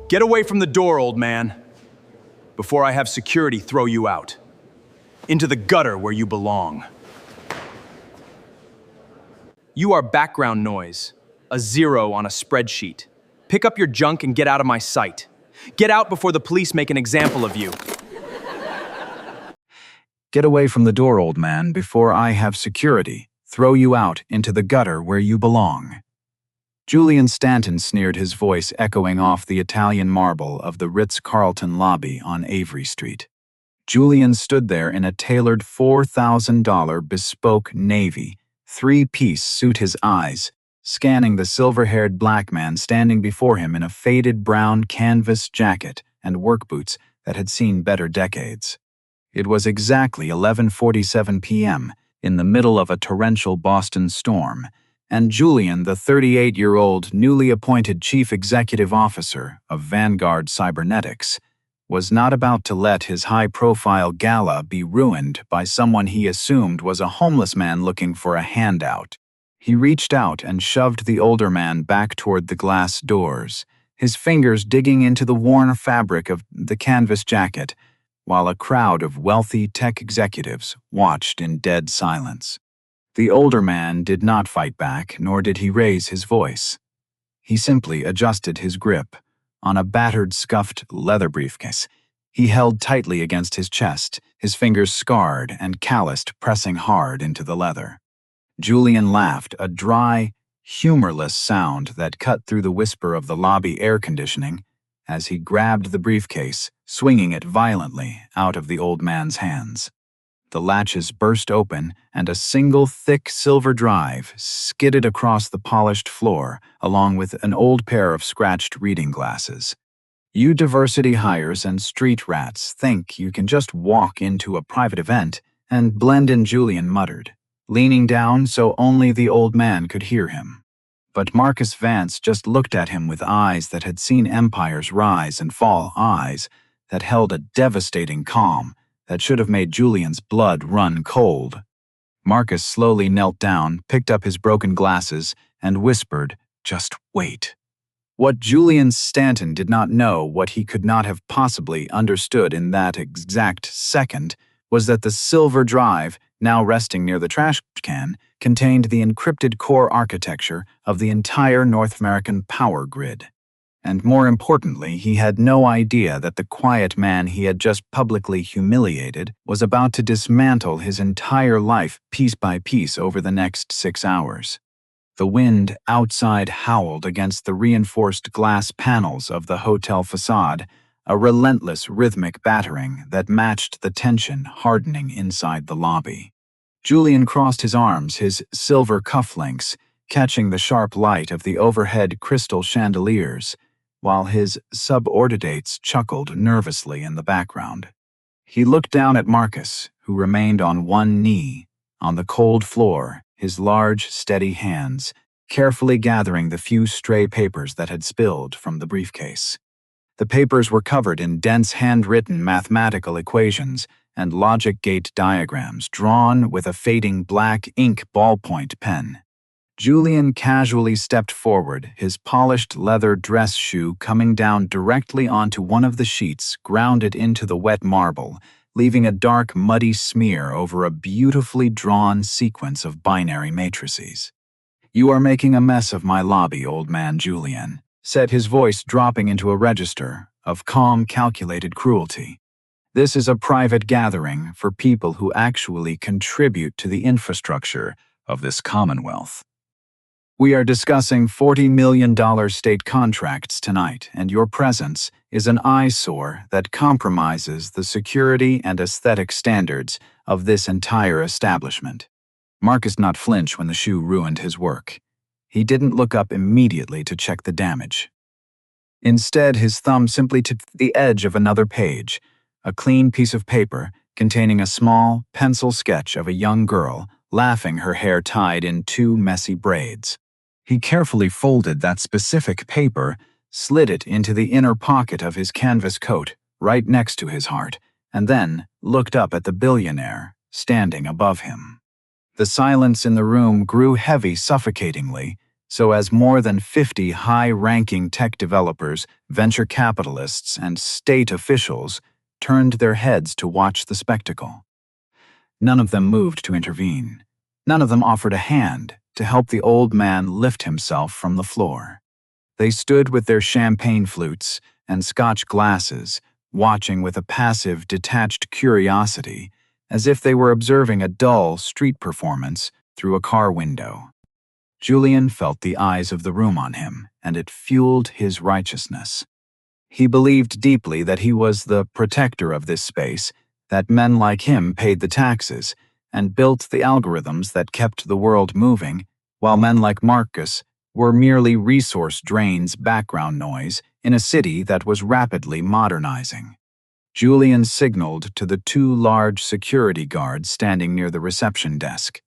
Get away from the door, old man, before I have security throw you out. Into the gutter where you belong. You are background noise, a zero on a spreadsheet. Pick up your junk and get out of my sight. Get out before the police make an example of you. Get away from the door, old man, before I have security throw you out into the gutter where you belong. Julian Stanton sneered, his voice echoing off the Italian marble of the Ritz-Carlton lobby on Avery Street. Julian stood there in a tailored $4,000 bespoke navy, three-piece suit, his eyes scanning the silver-haired black man standing before him in a faded brown canvas jacket and work boots that had seen better decades. It was exactly 11:47 p.m. in the middle of a torrential Boston storm, and Julian, the 38-year-old newly appointed chief executive officer of Vanguard Cybernetics, was not about to let his high-profile gala be ruined by someone he assumed was a homeless man looking for a handout. He reached out and shoved the older man back toward the glass doors, his fingers digging into the worn fabric of the canvas jacket, while a crowd of wealthy tech executives watched in dead silence. The older man did not fight back, nor did he raise his voice. He simply adjusted his grip on a battered, scuffed leather briefcase he held tightly against his chest, his fingers scarred and calloused, pressing hard into the leather. Julian laughed, a dry, humorless sound that cut through the whisper of the lobby air conditioning as he grabbed the briefcase, swinging it violently out of the old man's hands. The latches burst open, and a single thick silver drive skidded across the polished floor, along with an old pair of scratched reading glasses. You diversity hires and street rats think you can just walk into a private event and blend in, Julian muttered, leaning down so only the old man could hear him. But Marcus Vance just looked at him with eyes that had seen empires rise and fall, eyes that held a devastating calm that should have made Julian's blood run cold. Marcus slowly knelt down, picked up his broken glasses, and whispered, "Just wait." What Julian Stanton did not know, what he could not have possibly understood in that exact second, was that the silver drive, now resting near the trash can, contained the encrypted core architecture of the entire North American power grid. And more importantly, he had no idea that the quiet man he had just publicly humiliated was about to dismantle his entire life piece by piece over the next 6 hours. The wind outside howled against the reinforced glass panels of the hotel facade, a relentless rhythmic battering that matched the tension hardening inside the lobby. Julian crossed his arms, his silver cufflinks catching the sharp light of the overhead crystal chandeliers, while his subordinates chuckled nervously in the background. He looked down at Marcus, who remained on one knee, on the cold floor, his large, steady hands carefully gathering the few stray papers that had spilled from the briefcase. The papers were covered in dense handwritten mathematical equations and logic gate diagrams drawn with a fading black ink ballpoint pen. Julian casually stepped forward, his polished leather dress shoe coming down directly onto one of the sheets, grounded into the wet marble, leaving a dark, muddy smear over a beautifully drawn sequence of binary matrices. "You are making a mess of my lobby, old man," Julian said, his voice dropping into a register of calm, calculated cruelty. "This is a private gathering for people who actually contribute to the infrastructure of this Commonwealth. We are discussing $40 million state contracts tonight, and your presence is an eyesore that compromises the security and aesthetic standards of this entire establishment." Marcus not flinch when the shoe ruined his work. He didn't look up immediately to check the damage. Instead, his thumb simply took the edge of another page, a clean piece of paper containing a small pencil sketch of a young girl laughing, her hair tied in two messy braids. He carefully folded that specific paper, slid it into the inner pocket of his canvas coat, right next to his heart, and then looked up at the billionaire standing above him. The silence in the room grew heavy suffocatingly So as more than 50 high-ranking tech developers, venture capitalists, and state officials turned their heads to watch the spectacle. None of them moved to intervene. None of them offered a hand to help the old man lift himself from the floor. They stood with their champagne flutes and Scotch glasses, watching with a passive, detached curiosity, as if they were observing a dull street performance through a car window. Julian felt the eyes of the room on him, and it fueled his righteousness. He believed deeply that he was the protector of this space, that men like him paid the taxes and built the algorithms that kept the world moving, while men like Marcus were merely resource drains, background noise in a city that was rapidly modernizing. Julian signaled to the two large security guards standing near the reception desk.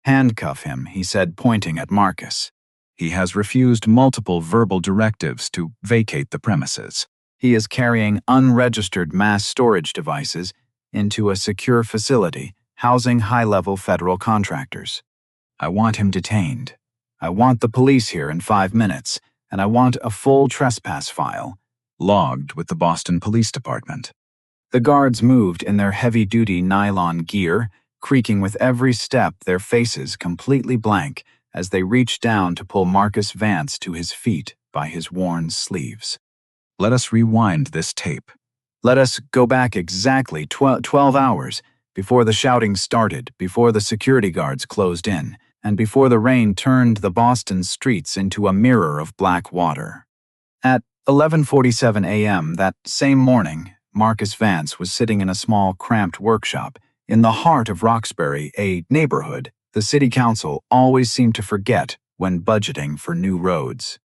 "Handcuff him," he said, pointing at Marcus. "He has refused multiple verbal directives to vacate the premises. He is carrying unregistered mass storage devices into a secure facility housing high-level federal contractors. I want him detained. I want the police here in 5 minutes, and I want a full trespass file logged with the Boston Police Department." The guards moved in their heavy-duty nylon gear, creaking with every step, their faces completely blank as they reached down to pull Marcus Vance to his feet by his worn sleeves. "Let us rewind this tape. Let us go back exactly 12 hours before the shouting started, before the security guards closed in, and before the rain turned the Boston streets into a mirror of black water." At 11:47 a.m. that same morning, Marcus Vance was sitting in a small, cramped workshop in the heart of Roxbury, a neighborhood the city council always seemed to forget when budgeting for new roads.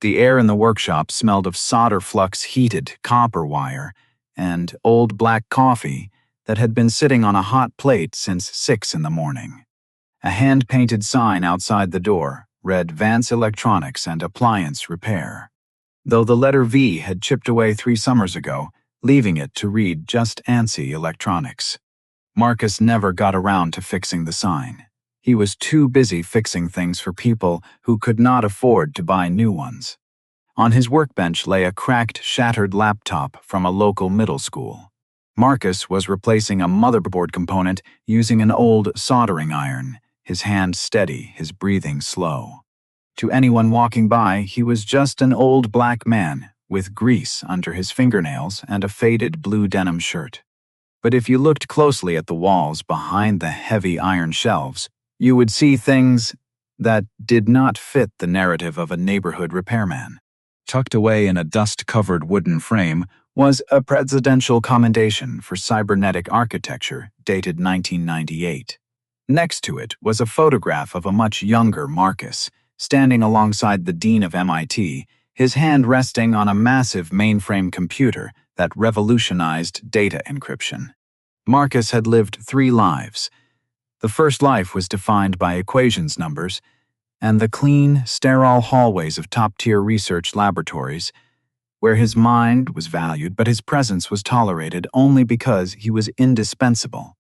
The air in the workshop smelled of solder flux-heated copper wire and old black coffee that had been sitting on a hot plate since 6 in the morning. A hand-painted sign outside the door read Vance Electronics and Appliance Repair, though the letter V had chipped away 3 summers ago, leaving it to read just ANSI Electronics. Marcus never got around to fixing the sign. He was too busy fixing things for people who could not afford to buy new ones. On his workbench lay a cracked, shattered laptop from a local middle school. Marcus was replacing a motherboard component using an old soldering iron, his hand steady, his breathing slow. To anyone walking by, he was just an old black man with grease under his fingernails and a faded blue denim shirt. But if you looked closely at the walls behind the heavy iron shelves, you would see things that did not fit the narrative of a neighborhood repairman. Tucked away in a dust-covered wooden frame was a presidential commendation for cybernetic architecture dated 1998. Next to it was a photograph of a much younger Marcus, standing alongside the dean of MIT, his hand resting on a massive mainframe computer that revolutionized data encryption. Marcus had lived 3 lives. The first life was defined by equations numbers and the clean, sterile hallways of top-tier research laboratories, where his mind was valued but his presence was tolerated only because he was indispensable.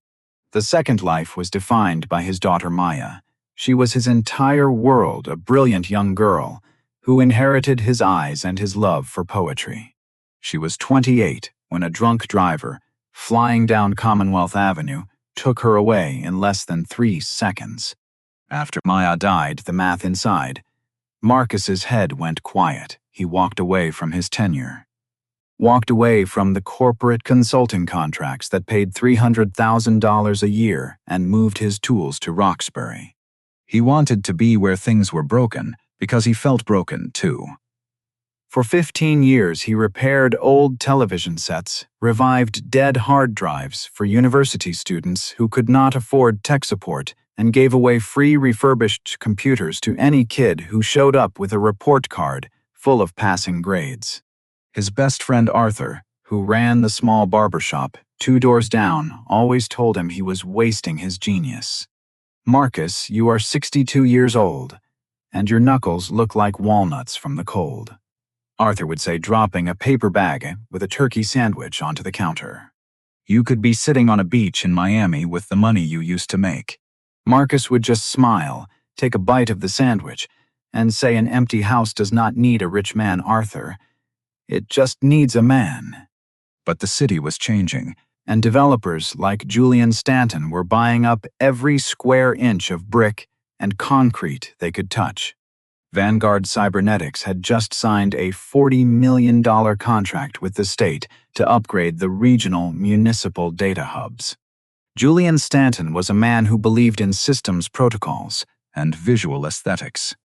The second life was defined by his daughter Maya. She was his entire world, a brilliant young girl who inherited his eyes and his love for poetry. She was 28 when a drunk driver, flying down Commonwealth Avenue, took her away in less than 3 seconds. After Maya died, the math inside, Marcus's head went quiet. He walked away from his tenure. Walked away from the corporate consulting contracts that paid $300,000 a year and moved his tools to Roxbury. He wanted to be where things were broken because he felt broken too. For 15 years, he repaired old television sets, revived dead hard drives for university students who could not afford tech support, and gave away free refurbished computers to any kid who showed up with a report card full of passing grades. His best friend Arthur, who ran the small barbershop 2 doors down, always told him he was wasting his genius. "Marcus, you are 62 years old, and your knuckles look like walnuts from the cold," Arthur would say, dropping a paper bag with a turkey sandwich onto the counter. "You could be sitting on a beach in Miami with the money you used to make." Marcus would just smile, take a bite of the sandwich, and say an empty house does not need a rich man, Arthur. It just needs a man. But the city was changing, and developers like Julian Stanton were buying up every square inch of brick and concrete they could touch. Vanguard Cybernetics had just signed a $40 million contract with the state to upgrade the regional municipal data hubs. Julian Stanton was a man who believed in systems protocols and visual aesthetics.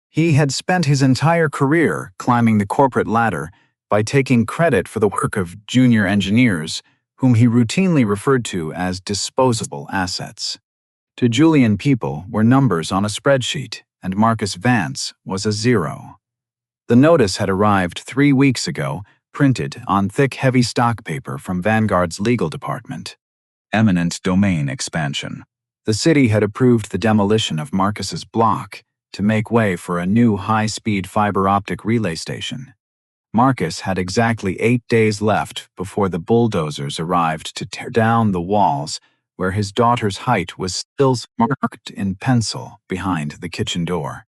He had spent his entire career climbing the corporate ladder by taking credit for the work of junior engineers, whom he routinely referred to as disposable assets. To Julian, people were numbers on a spreadsheet, and Marcus Vance was a zero. The notice had arrived 3 weeks ago, printed on thick, heavy stock paper from Vanguard's legal department. Eminent domain expansion. The city had approved the demolition of Marcus's block to make way for a new high-speed fiber optic relay station. Marcus had exactly 8 days left before the bulldozers arrived to tear down the walls where his daughter's height was still marked in pencil behind the kitchen door.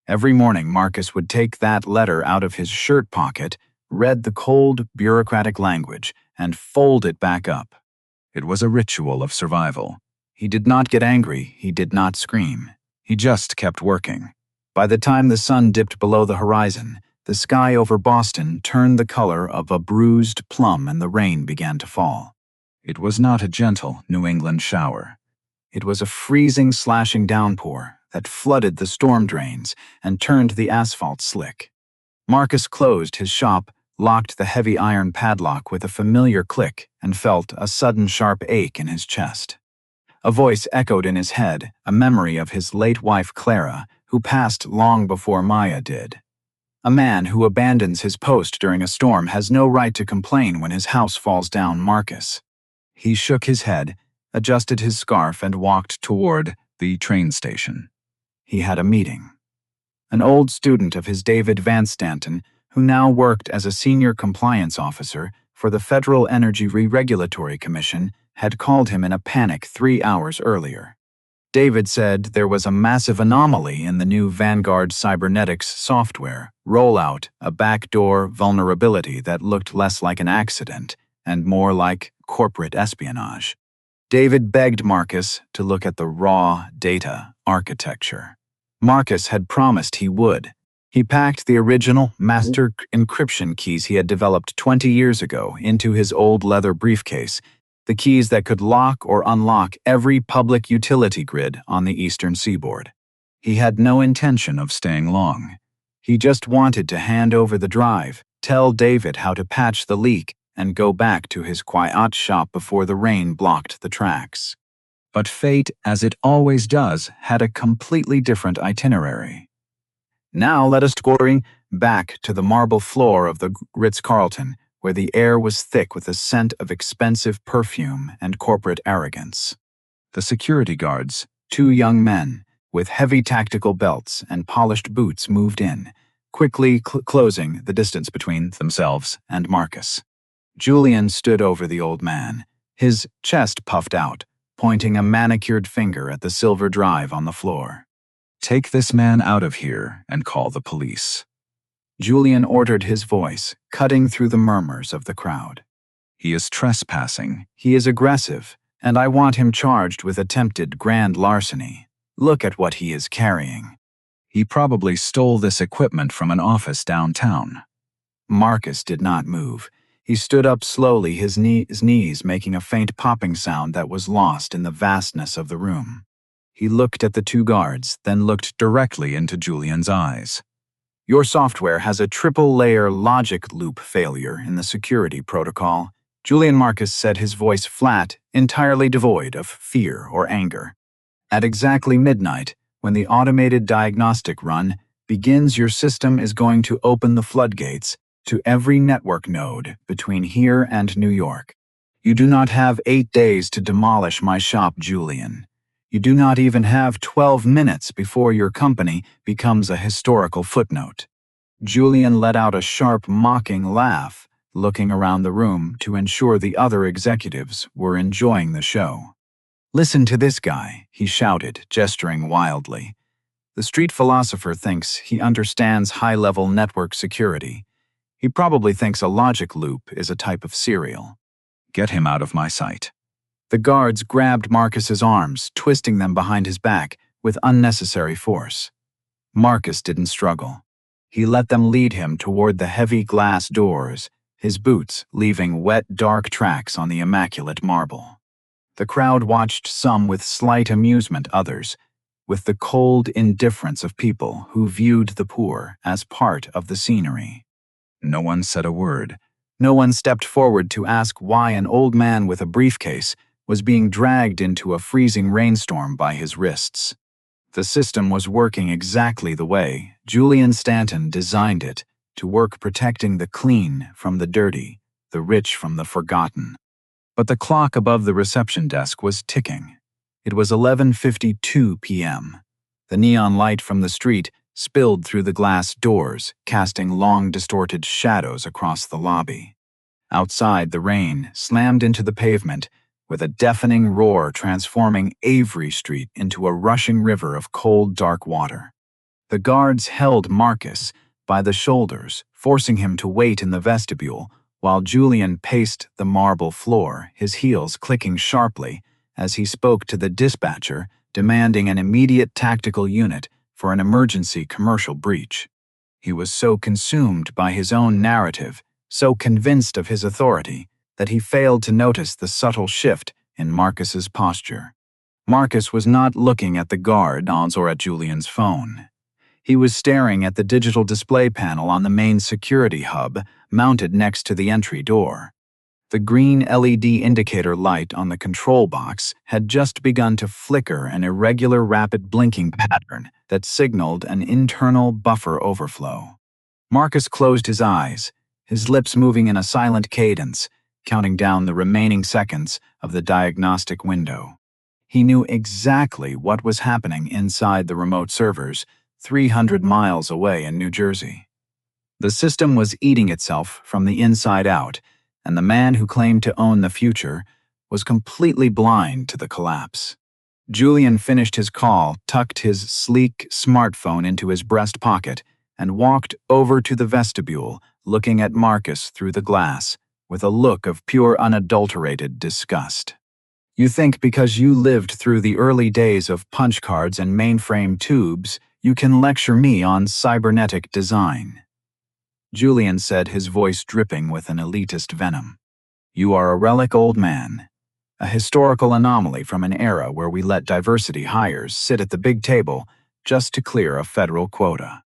Every morning, Marcus would take that letter out of his shirt pocket, read the cold, bureaucratic language, and fold it back up. It was a ritual of survival. He did not get angry, he did not scream. He just kept working. By the time the sun dipped below the horizon, the sky over Boston turned the color of a bruised plum and the rain began to fall. It was not a gentle New England shower. It was a freezing, slashing downpour that flooded the storm drains and turned the asphalt slick. Marcus closed his shop, locked the heavy iron padlock with a familiar click, and felt a sudden sharp ache in his chest. A voice echoed in his head, a memory of his late wife Clara, who passed long before Maya did. A man who abandons his post during a storm has no right to complain when his house falls down, Marcus. He shook his head, adjusted his scarf, and walked toward the train station. He had a meeting. An old student of his, David Van Stanton, who now worked as a senior compliance officer for the Federal Energy Regulatory Commission, had called him in a panic 3 hours earlier. David said there was a massive anomaly in the new Vanguard Cybernetics software, rollout, a backdoor vulnerability that looked less like an accident and more like corporate espionage. David begged Marcus to look at the raw data architecture. Marcus had promised he would. He packed the original master encryption keys he had developed 20 years ago into his old leather briefcase, the keys that could lock or unlock every public utility grid on the eastern seaboard. He had no intention of staying long. He just wanted to hand over the drive, tell David how to patch the leak, and go back to his quiet shop before the rain blocked the tracks. But fate, as it always does, had a completely different itinerary. Now let us go back to the marble floor of the Ritz-Carlton, where the air was thick with the scent of expensive perfume and corporate arrogance. The security guards, 2 young men, with heavy tactical belts and polished boots, moved in, quickly closing the distance between themselves and Marcus. Julian stood over the old man, his chest puffed out, pointing a manicured finger at the silver drive on the floor. "Take this man out of here and call the police." Julian ordered, his voice cutting through the murmurs of the crowd. "He is trespassing. He is aggressive, and I want him charged with attempted grand larceny. Look at what he is carrying. He probably stole this equipment from an office downtown." Marcus did not move. He stood up slowly, his knees making a faint popping sound that was lost in the vastness of the room. He looked at the 2 guards, then looked directly into Julian's eyes. "Your software has a triple-layer logic loop failure in the security protocol," Julian Marcus said, his voice flat, entirely devoid of fear or anger. "At exactly midnight, when the automated diagnostic run begins, your system is going to open the floodgates to every network node between here and New York. You do not have 8 days to demolish my shop, Julian. You do not even have 12 minutes before your company becomes a historical footnote." Julian let out a sharp, mocking laugh, looking around the room to ensure the other executives were enjoying the show. "Listen to this guy," he shouted, gesturing wildly. The street philosopher thinks he understands high-level network security. He probably thinks a logic loop is a type of serial. Get him out of my sight. The guards grabbed Marcus's arms, twisting them behind his back with unnecessary force. Marcus didn't struggle. He let them lead him toward the heavy glass doors, his boots leaving wet, dark tracks on the immaculate marble. The crowd watched, some with slight amusement, others with the cold indifference of people who viewed the poor as part of the scenery. No one said a word. No one stepped forward to ask why an old man with a briefcase was being dragged into a freezing rainstorm by his wrists. The system was working exactly the way Julian Stanton designed it to work, protecting the clean from the dirty, the rich from the forgotten. But the clock above the reception desk was ticking. It was 11:52 p.m. The neon light from the street spilled through the glass doors, casting long, distorted shadows across the lobby. Outside, the rain slammed into the pavement with a deafening roar, transforming Avery Street into a rushing river of cold, dark water. The guards held Marcus by the shoulders, forcing him to wait in the vestibule, while Julian paced the marble floor, his heels clicking sharply as he spoke to the dispatcher, demanding an immediate tactical unit for an emergency commercial breach. He was so consumed by his own narrative, so convinced of his authority, that he failed to notice the subtle shift in Marcus's posture. Marcus was not looking at the guard or at Julian's phone. He was staring at the digital display panel on the main security hub mounted next to the entry door. The green LED indicator light on the control box had just begun to flicker, an irregular, rapid blinking pattern that signaled an internal buffer overflow. Marcus closed his eyes, his lips moving in a silent cadence, counting down the remaining seconds of the diagnostic window. He knew exactly what was happening inside the remote servers, 300 miles away in New Jersey. The system was eating itself from the inside out, and the man who claimed to own the future was completely blind to the collapse. Julian finished his call, tucked his sleek smartphone into his breast pocket, and walked over to the vestibule, looking at Marcus through the glass with a look of pure, unadulterated disgust. You think because you lived through the early days of punch cards and mainframe tubes, you can lecture me on cybernetic design. Julian said, his voice dripping with an elitist venom. You are a relic, old man. A historical anomaly from an era where we let diversity hires sit at the big table just to clear a federal quota.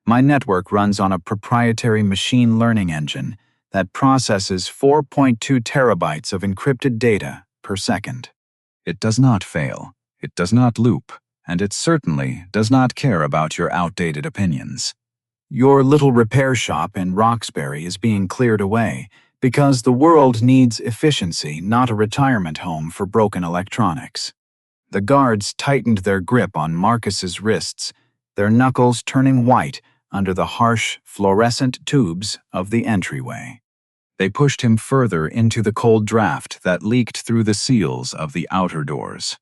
My network runs on a proprietary machine learning engine that processes 4.2 terabytes of encrypted data per second. It does not fail, it does not loop, and it certainly does not care about your outdated opinions. Your little repair shop in Roxbury is being cleared away because the world needs efficiency, not a retirement home for broken electronics. The guards tightened their grip on Marcus's wrists, their knuckles turning white under the harsh, fluorescent tubes of the entryway. They pushed him further into the cold draft that leaked through the seals of the outer doors.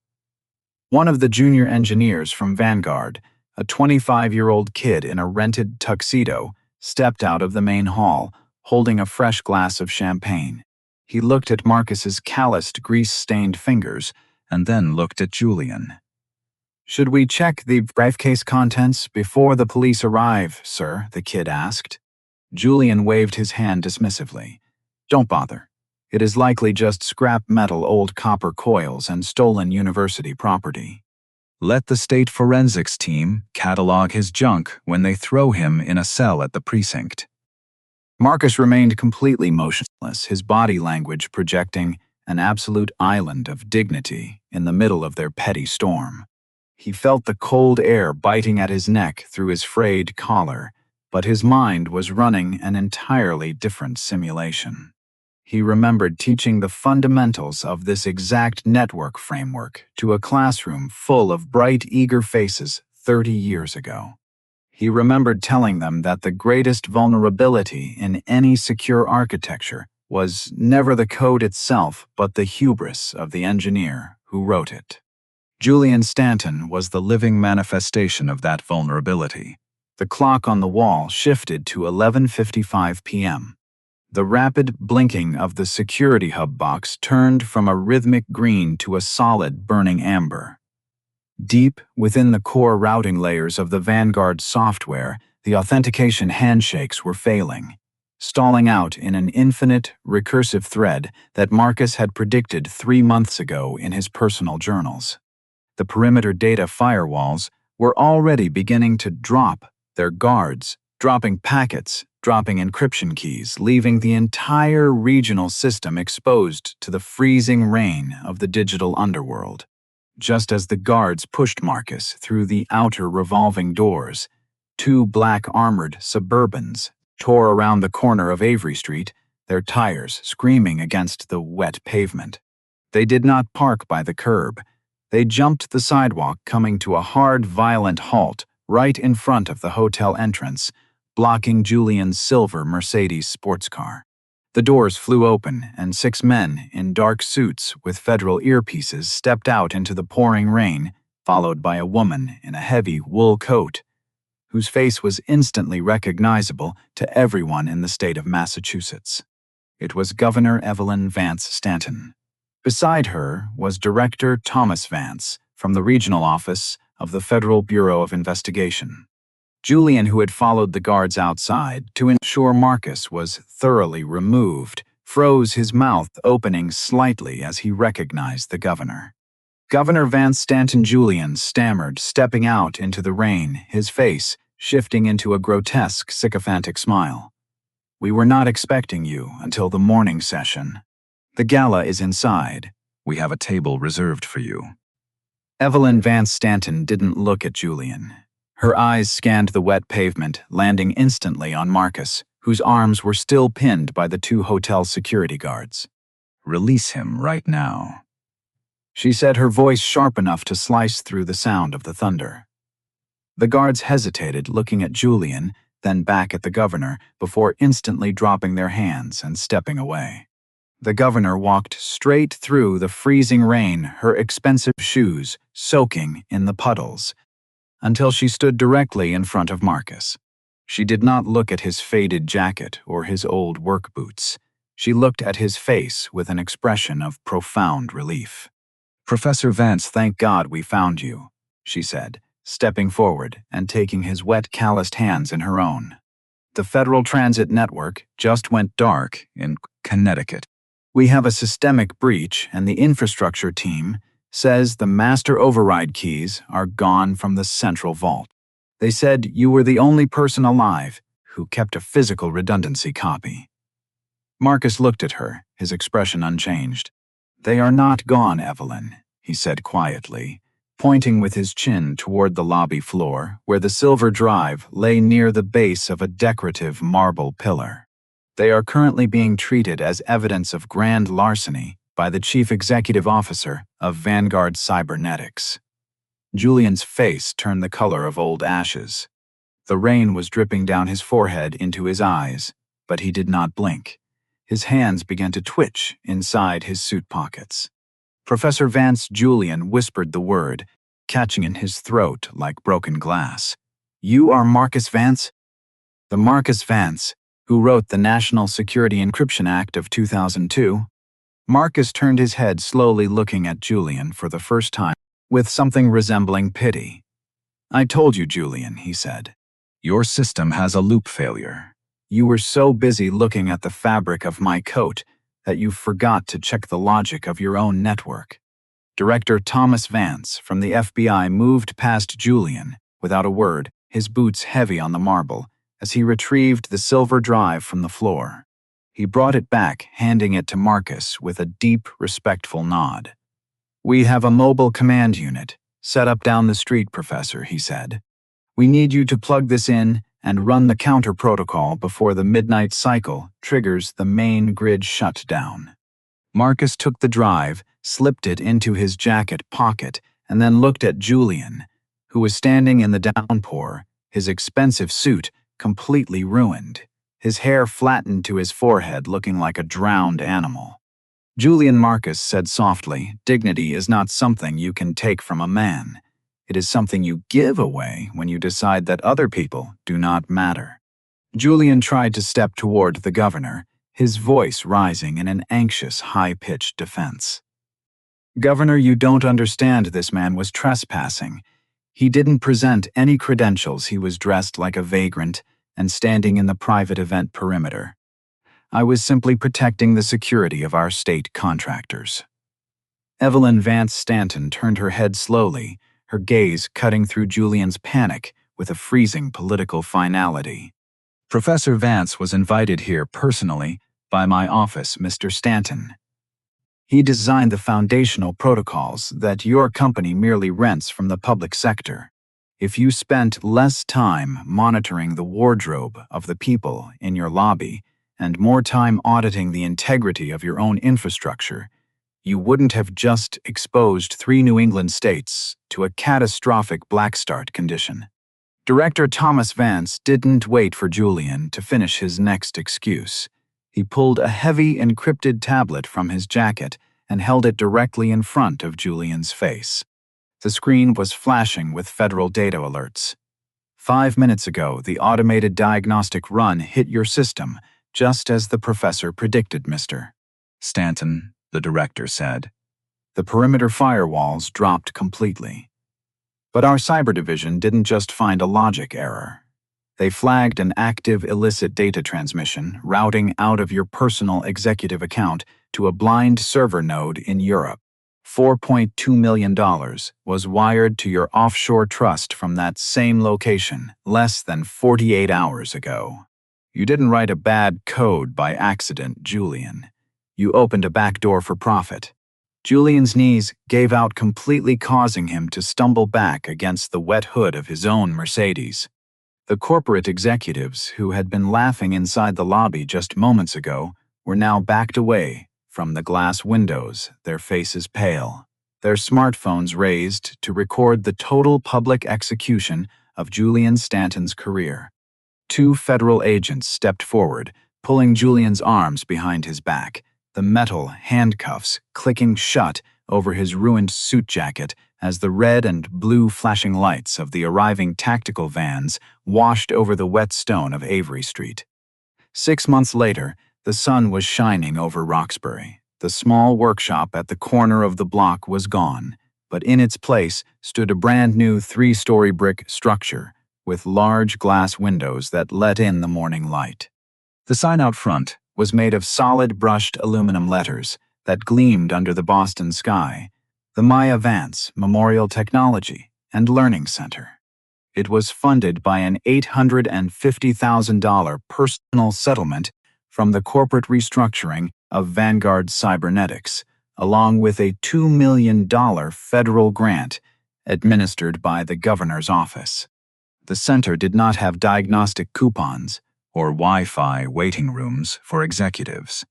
One of the junior engineers from Vanguard, a 25-year-old kid in a rented tuxedo, stepped out of the main hall, holding a fresh glass of champagne. He looked at Marcus's calloused, grease-stained fingers, and then looked at Julian. Should we check the briefcase contents before the police arrive, sir? The kid asked. Julian waved his hand dismissively. Don't bother. It is likely just scrap metal, old copper coils, and stolen university property. Let the state forensics team catalog his junk when they throw him in a cell at the precinct. Marcus remained completely motionless, his body language projecting an absolute island of dignity in the middle of their petty storm. He felt the cold air biting at his neck through his frayed collar, but his mind was running an entirely different simulation. He remembered teaching the fundamentals of this exact network framework to a classroom full of bright, eager faces 30 years ago. He remembered telling them that the greatest vulnerability in any secure architecture was never the code itself, but the hubris of the engineer who wrote it. Julian Stanton was the living manifestation of that vulnerability. The clock on the wall shifted to 11:55 p.m. The rapid blinking of the security hub box turned from a rhythmic green to a solid burning amber. Deep within the core routing layers of the Vanguard software, the authentication handshakes were failing, stalling out in an infinite, recursive thread that Marcus had predicted 3 months ago in his personal journals. The perimeter data firewalls were already beginning to drop their guards, dropping packets, dropping encryption keys, leaving the entire regional system exposed to the freezing rain of the digital underworld. Just as the guards pushed Marcus through the outer revolving doors, 2 black armored Suburbans tore around the corner of Avery Street, their tires screaming against the wet pavement. They did not park by the curb. They jumped the sidewalk, coming to a hard, violent halt right in front of the hotel entrance, blocking Julian's silver Mercedes sports car. The doors flew open, and 6 men in dark suits with federal earpieces stepped out into the pouring rain, followed by a woman in a heavy wool coat, whose face was instantly recognizable to everyone in the state of Massachusetts. It was Governor Evelyn Vance Stanton. Beside her was Director Thomas Vance from the regional office of the Federal Bureau of Investigation. Julian, who had followed the guards outside to ensure Marcus was thoroughly removed, froze, his mouth opening slightly as he recognized the governor. Governor Vance Stanton. Julian stammered, stepping out into the rain, his face shifting into a grotesque, sycophantic smile. "We were not expecting you until the morning session. The gala is inside. We have a table reserved for you." Evelyn Vance Stanton didn't look at Julian. Her eyes scanned the wet pavement, landing instantly on Marcus, whose arms were still pinned by the 2 hotel security guards. "Release him right now," she said, her voice sharp enough to slice through the sound of the thunder. The guards hesitated, looking at Julian, then back at the governor, before instantly dropping their hands and stepping away. The governor walked straight through the freezing rain, her expensive shoes soaking in the puddles, until she stood directly in front of Marcus. She did not look at his faded jacket or his old work boots. She looked at his face with an expression of profound relief. "Professor Vance, thank God we found you," she said, stepping forward and taking his wet, calloused hands in her own. "The Federal Transit Network just went dark in Connecticut. We have a systemic breach, and the infrastructure team says the master override keys are gone from the central vault. They said you were the only person alive who kept a physical redundancy copy." Marcus looked at her, his expression unchanged. "They are not gone, Evelyn," he said quietly, pointing with his chin toward the lobby floor, where the silver drive lay near the base of a decorative marble pillar. "They are currently being treated as evidence of grand larceny by the Chief Executive Officer of Vanguard Cybernetics." Julian's face turned the color of old ashes. The rain was dripping down his forehead into his eyes, but he did not blink. His hands began to twitch inside his suit pockets. "Professor Vance." Julian whispered the word, catching in his throat like broken glass. "You are Marcus Vance?" "The Marcus Vance who wrote the National Security Encryption Act of 2002. Marcus turned his head, slowly looking at Julian for the first time, with something resembling pity. "I told you, Julian," he said. "Your system has a loop failure. You were so busy looking at the fabric of my coat that you forgot to check the logic of your own network." Director Thomas Vance from the FBI moved past Julian without a word, his boots heavy on the marble, as he retrieved the silver drive from the floor. He brought it back, handing it to Marcus with a deep, respectful nod. "We have a mobile command unit set up down the street, Professor," he said. "We need you to plug this in and run the counter protocol before the midnight cycle triggers the main grid shutdown." Marcus took the drive, slipped it into his jacket pocket, and then looked at Julian, who was standing in the downpour, his expensive suit completely ruined, his hair flattened to his forehead, looking like a drowned animal. Julian Marcus said softly, "Dignity is not something you can take from a man. It is something you give away when you decide that other people do not matter." Julian tried to step toward the governor, his voice rising in an anxious, high-pitched defense. "Governor, you don't understand. This man was trespassing. He didn't present any credentials. He was dressed like a vagrant and standing in the private event perimeter. I was simply protecting the security of our state contractors." Evelyn Vance Stanton turned her head slowly, her gaze cutting through Julian's panic with a freezing political finality. "Professor Vance was invited here personally by my office, Mr. Stanton. He designed the foundational protocols that your company merely rents from the public sector. If you spent less time monitoring the wardrobe of the people in your lobby and more time auditing the integrity of your own infrastructure, you wouldn't have just exposed 3 New England states to a catastrophic black start condition." Director Thomas Vance didn't wait for Julian to finish his next excuse. He pulled a heavy encrypted tablet from his jacket and held it directly in front of Julian's face. The screen was flashing with federal data alerts. "5 minutes ago, the automated diagnostic run hit your system, just as the professor predicted, Mr. Stanton," the director said. "The perimeter firewalls dropped completely. But our cyber division didn't just find a logic error. They flagged an active illicit data transmission routing out of your personal executive account to a blind server node in Europe. $4.2 million was wired to your offshore trust from that same location less than 48 hours ago. You didn't write a bad code by accident, Julian. You opened a back door for profit." Julian's knees gave out completely, causing him to stumble back against the wet hood of his own Mercedes. The corporate executives who had been laughing inside the lobby just moments ago were now backed away from the glass windows, their faces pale, their smartphones raised to record the total public execution of Julian Stanton's career. 2 federal agents stepped forward, pulling Julian's arms behind his back, the metal handcuffs clicking shut over his ruined suit jacket as the red and blue flashing lights of the arriving tactical vans washed over the wet stone of Avery Street. 6 months later, the sun was shining over Roxbury. The small workshop at the corner of the block was gone, but in its place stood a brand new 3-story brick structure with large glass windows that let in the morning light. The sign out front was made of solid brushed aluminum letters that gleamed under the Boston sky, the Maya Vance Memorial Technology and Learning Center. It was funded by an $850,000 personal settlement from the corporate restructuring of Vanguard Cybernetics, along with a $2 million federal grant administered by the governor's office. The center did not have diagnostic coupons or Wi-Fi waiting rooms for executives.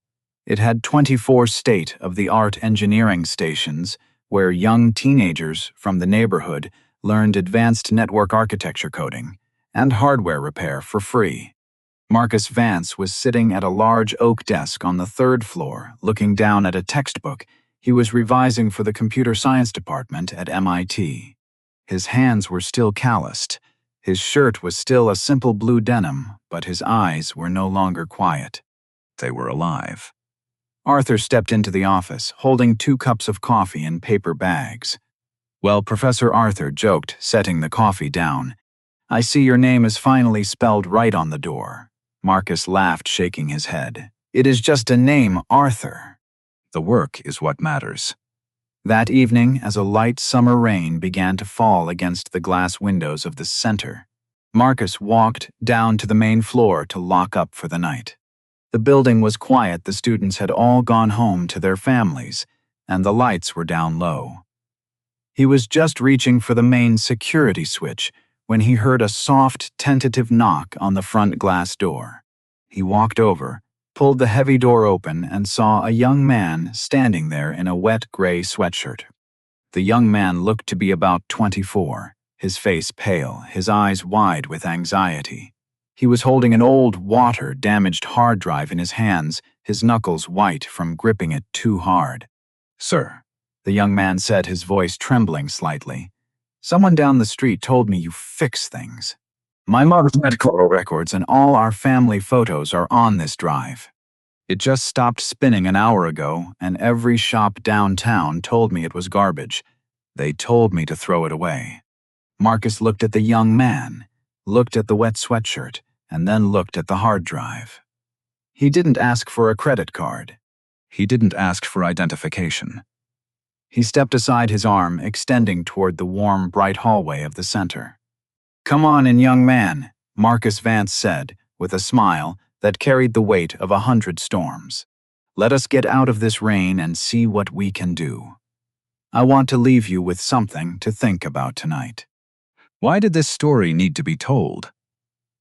It had 24 state-of-the-art engineering stations where young teenagers from the neighborhood learned advanced network architecture coding and hardware repair for free. Marcus Vance was sitting at a large oak desk on the 3rd floor, looking down at a textbook he was revising for the computer science department at MIT. His hands were still calloused. His shirt was still a simple blue denim, but his eyes were no longer quiet. They were alive. Arthur stepped into the office, holding 2 cups of coffee in paper bags. "Well, Professor," Arthur joked, setting the coffee down, "I see your name is finally spelled right on the door." Marcus laughed, shaking his head. "It is just a name, Arthur. The work is what matters." That evening, as a light summer rain began to fall against the glass windows of the center, Marcus walked down to the main floor to lock up for the night. The building was quiet. The students had all gone home to their families, and the lights were down low. He was just reaching for the main security switch when he heard a soft, tentative knock on the front glass door. He walked over, pulled the heavy door open, and saw a young man standing there in a wet gray sweatshirt. The young man looked to be about 24, his face pale, his eyes wide with anxiety. He was holding an old, water-damaged hard drive in his hands his knuckles white from gripping it too hard. "Sir," the young man said, his voice trembling slightly, "someone down the street told me you fix things. My mother's medical records and all our family photos are on this drive. It just stopped spinning an hour ago, and every shop downtown told me it was garbage. They told me to throw it away." Marcus looked at the young man, looked at the wet sweatshirt, and then looked at the hard drive. He didn't ask for a credit card. He didn't ask for identification. He stepped aside, his arm extending toward the warm, bright hallway of the center. "Come on in, young man," Marcus Vance said, with a smile that carried the weight of 100 storms. "Let us get out of this rain and see what we can do. I want to leave you with something to think about tonight." Why did this story need to be told?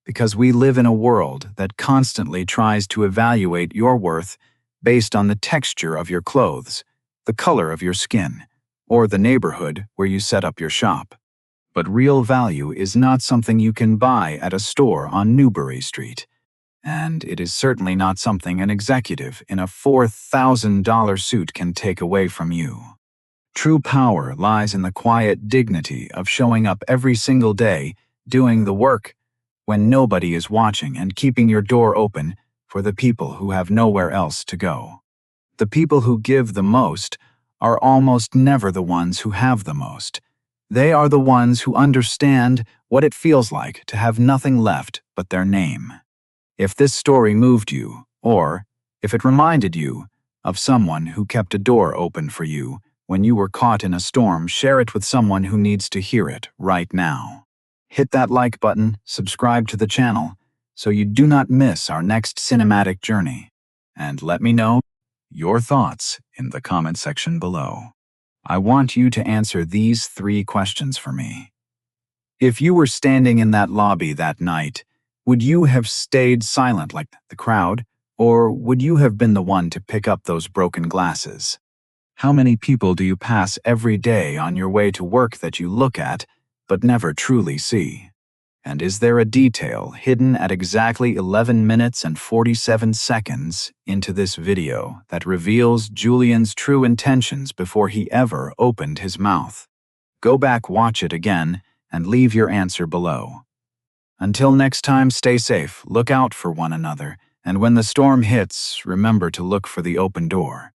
Because we live in a world that constantly tries to evaluate your worth based on the texture of your clothes, the color of your skin, or the neighborhood where you set up your shop. But real value is not something you can buy at a store on Newbury Street. And it is certainly not something an executive in a $4,000 suit can take away from you. True power lies in the quiet dignity of showing up every single day, doing the work when nobody is watching, and keeping your door open for the people who have nowhere else to go. The people who give the most are almost never the ones who have the most. They are the ones who understand what it feels like to have nothing left but their name. If this story moved you, or if it reminded you of someone who kept a door open for you when you were caught in a storm, share it with someone who needs to hear it right now. Hit that like button, subscribe to the channel, so you do not miss our next cinematic journey. And let me know your thoughts in the comment section below. I want you to answer these 3 questions for me. If you were standing in that lobby that night, would you have stayed silent like the crowd, or would you have been the one to pick up those broken glasses? How many people do you pass every day on your way to work that you look at, but never truly see? And is there a detail hidden at exactly 11 minutes and 47 seconds into this video that reveals Julian's true intentions before he ever opened his mouth? Go back, watch it again, and leave your answer below. Until next time, stay safe, look out for one another, and when the storm hits, remember to look for the open door.